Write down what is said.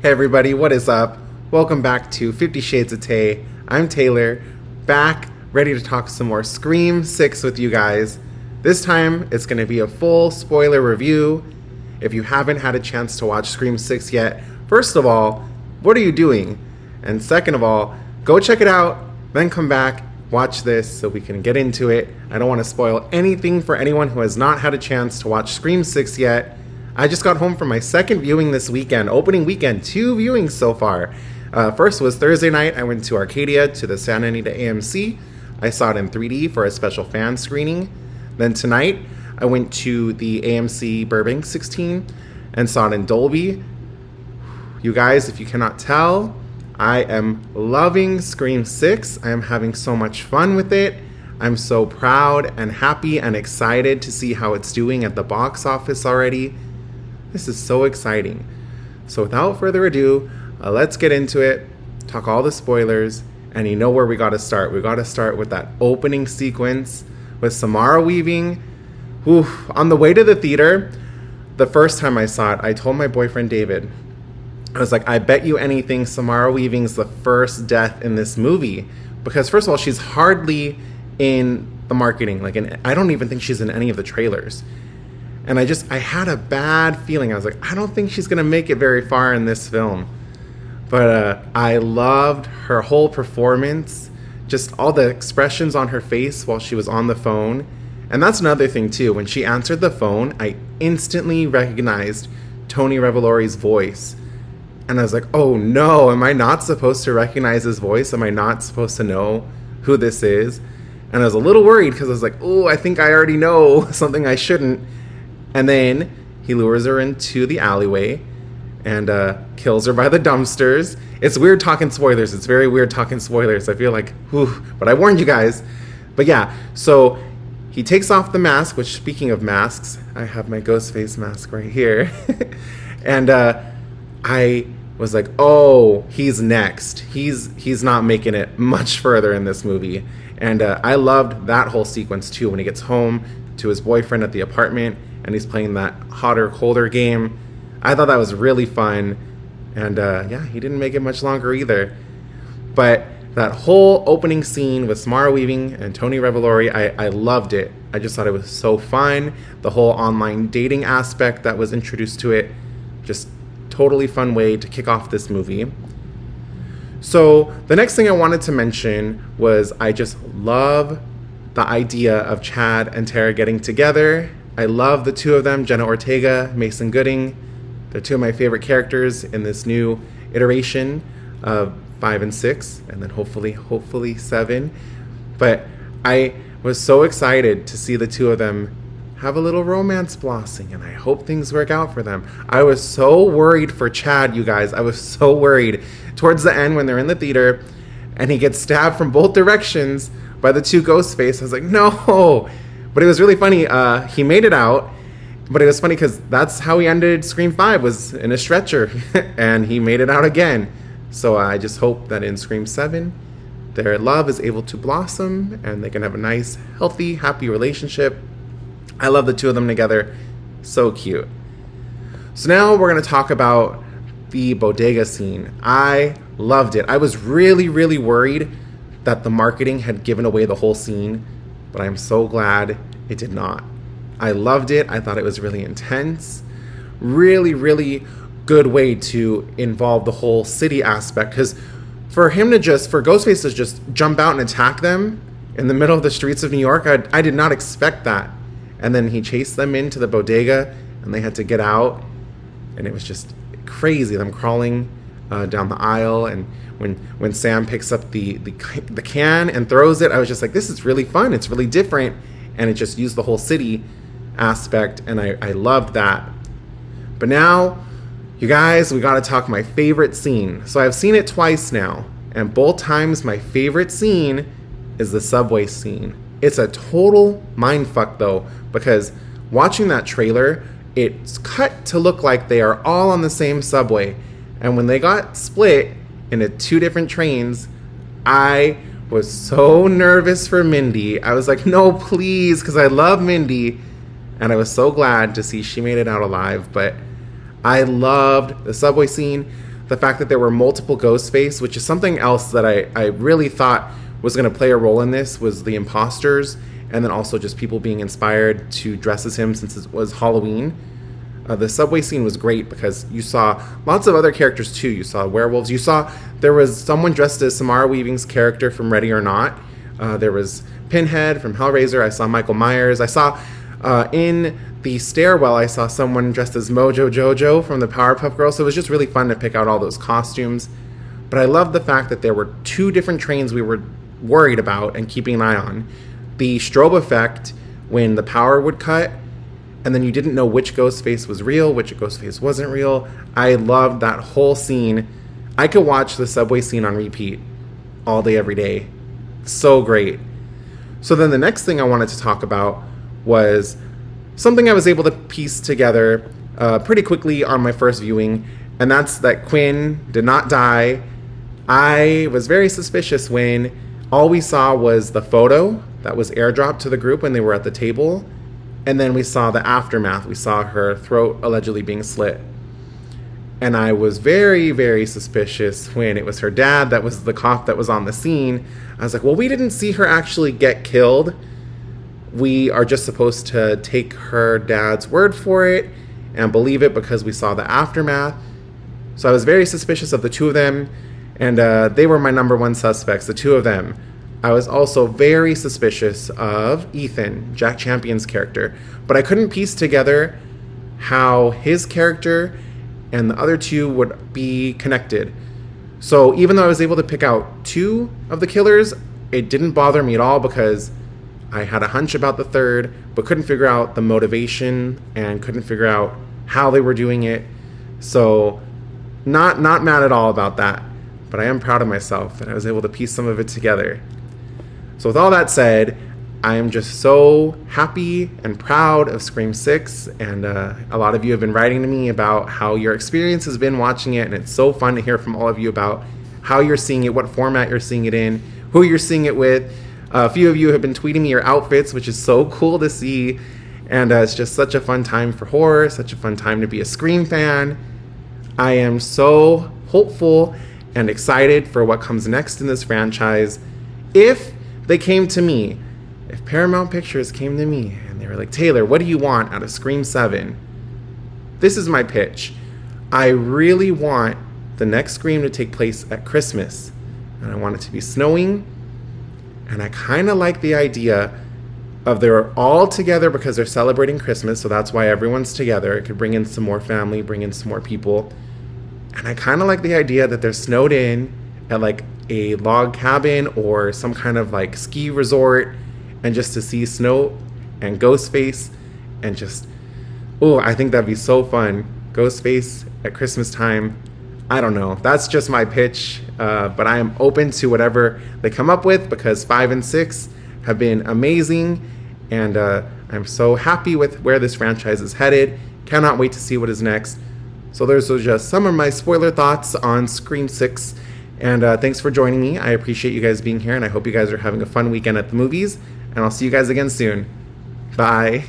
Hey everybody, what is up? Welcome back to 50 Shades of Tay. I'm Taylor, back, ready to talk some more Scream 6 with you guys. This time, it's going to be a full spoiler review. If you haven't had a chance to watch Scream 6 yet, first of all, what are you doing? And second of all, go check it out, then come back, watch this so we can get into it. I don't want to spoil anything for anyone who has not had a chance to watch Scream 6 yet. I just got home from my second viewing this weekend, opening weekend, 2 viewings so far. First was Thursday night. I went to Arcadia to the Santa Anita AMC. I saw it in 3D for a special fan screening. Then tonight, I went to the AMC Burbank 16 and saw it in Dolby. You guys, if you cannot tell, I am loving Scream 6. I am having so much fun with it. I'm so proud and happy and excited to see how it's doing at the box office already. This is so exciting. So without further ado, let's get into it, talk all the spoilers, and you know where we got to start. We got to start with that opening sequence with Samara Weaving. Oof. On the way to the theater, the first time I saw it, I told my boyfriend David, I was like, I bet you anything Samara Weaving's the first death in this movie. Because first of all, she's hardly in the marketing. I don't even think she's in any of the trailers. And I had a bad feeling. I was like, I don't think she's going to make it very far in this film. But I loved her whole performance, just all the expressions on her face while she was on the phone. And that's another thing, too. When she answered the phone, I instantly recognized Tony Revolori's voice. And I was like, oh no, am I not supposed to recognize his voice? Am I not supposed to know who this is? And I was a little worried because I was like, oh, I think I already know something I shouldn't. And then he lures her into the alleyway and kills her by the dumpsters. It's weird talking spoilers. It's very weird talking spoilers. I feel like, whew, but I warned you guys. But yeah, so he takes off the mask, which, speaking of masks, I have my ghost face mask right here. And I was like, oh, he's next. He's not making it much further in this movie. And I loved that whole sequence, too, when he gets home to his boyfriend at the apartment and he's playing that hotter, colder game. I thought that was really fun. And yeah, he didn't make it much longer either. But that whole opening scene with Samara Weaving and Tony Revolori, I loved it. I just thought it was so fun. The whole online dating aspect that was introduced to it, just totally fun way to kick off this movie. So the next thing I wanted to mention was I just love the idea of Chad and Tara getting together. I love the two of them, Jenna Ortega, Mason Gooding. They're two of my favorite characters in this new iteration of 5 and 6, and then hopefully 7. But I was so excited to see the two of them have a little romance blossoming, and I hope things work out for them. I was so worried for Chad, you guys. I was so worried. Towards the end, when they're in the theater, and he gets stabbed from both directions by the two Ghostface, I was like, no! But it was really funny. He made it out, but it was funny because that's how he ended Scream 5, was in a stretcher, and he made it out again. So I just hope that in Scream 7, their love is able to blossom, and they can have a nice, healthy, happy relationship. I love the two of them together. So cute. So now we're going to talk about the bodega scene. I loved it. I was really, really worried that the marketing had given away the whole scene, but I'm so glad it did not. I loved it. I thought it was really intense. Really, really good way to involve the whole city aspect. Because for Ghostface to just jump out and attack them in the middle of the streets of New York, I did not expect that. And then he chased them into the bodega, and they had to get out. And it was just crazy, them crawling down the aisle. And when Sam picks up the can and throws it, I was just like, this is really fun. It's really different. And it just used the whole city aspect, and I loved that. But now, you guys, we got to talk my favorite scene. So I've seen it twice now, and both times my favorite scene is the subway scene. It's a total mindfuck, though, because watching that trailer, it's cut to look like they are all on the same subway. And when they got split into 2 different trains, I was so nervous for Mindy. I was like, no, please, because I love Mindy. And I was so glad to see she made it out alive. But I loved the subway scene. The fact that there were multiple Ghostface, which is something else that I really thought was going to play a role in this, was the imposters, and then also just people being inspired to dress as him since it was Halloween. The subway scene was great because you saw lots of other characters too. You saw werewolves. You saw there was someone dressed as Samara Weaving's character from Ready or Not. There was Pinhead from Hellraiser. I saw Michael Myers. I saw in the stairwell, I saw someone dressed as Mojo Jojo from the Powerpuff Girls. So it was just really fun to pick out all those costumes. But I love the fact that there were two different trains we were worried about and keeping an eye on. The strobe effect when the power would cut, and then you didn't know which Ghostface was real, which Ghostface wasn't real. I loved that whole scene. I could watch the subway scene on repeat all day, every day. So great. So then the next thing I wanted to talk about was something I was able to piece together pretty quickly on my first viewing, and that's that Quinn did not die. I was very suspicious when all we saw was the photo that was airdropped to the group when they were at the table, and then we saw the aftermath. We saw her throat allegedly being slit. And I was very, very suspicious when it was her dad that was the cop that was on the scene. I was like, well, we didn't see her actually get killed. We are just supposed to take her dad's word for it and believe it because we saw the aftermath. So I was very suspicious of the two of them, and they were my number one suspects, the two of them. I was also very suspicious of Ethan, Jack Champion's character, but I couldn't piece together how his character and the other two would be connected. So even though I was able to pick out two of the killers, it didn't bother me at all because I had a hunch about the third, but couldn't figure out the motivation and couldn't figure out how they were doing it. So not mad at all about that, but I am proud of myself that I was able to piece some of it together. So with all that said, I am just so happy and proud of Scream 6, and a lot of you have been writing to me about how your experience has been watching it, and it's so fun to hear from all of you about how you're seeing it, what format you're seeing it in, who you're seeing it with. A few of you have been tweeting me your outfits, which is so cool to see, and it's just such a fun time for horror, such a fun time to be a Scream fan. I am so hopeful and excited for what comes next in this franchise. If they came to me, if Paramount Pictures came to me and they were like, Taylor, what do you want out of Scream 7? This is my pitch. I really want the next Scream to take place at Christmas, and I want it to be snowing, and I kind of like the idea of they're all together because they're celebrating Christmas, so that's why everyone's together. It could bring in some more family, bring in some more people. And I kind of like the idea that they're snowed in at like a log cabin or some kind of like ski resort, and just to see snow and Ghostface and just, oh, I think that'd be so fun. Ghostface at Christmas time. I don't know. That's just my pitch, but I am open to whatever they come up with because 5 and 6 have been amazing, and I'm so happy with where this franchise is headed. Cannot wait to see what is next. So those are just some of my spoiler thoughts on Scream 6. And thanks for joining me. I appreciate you guys being here, and I hope you guys are having a fun weekend at the movies. And I'll see you guys again soon. Bye.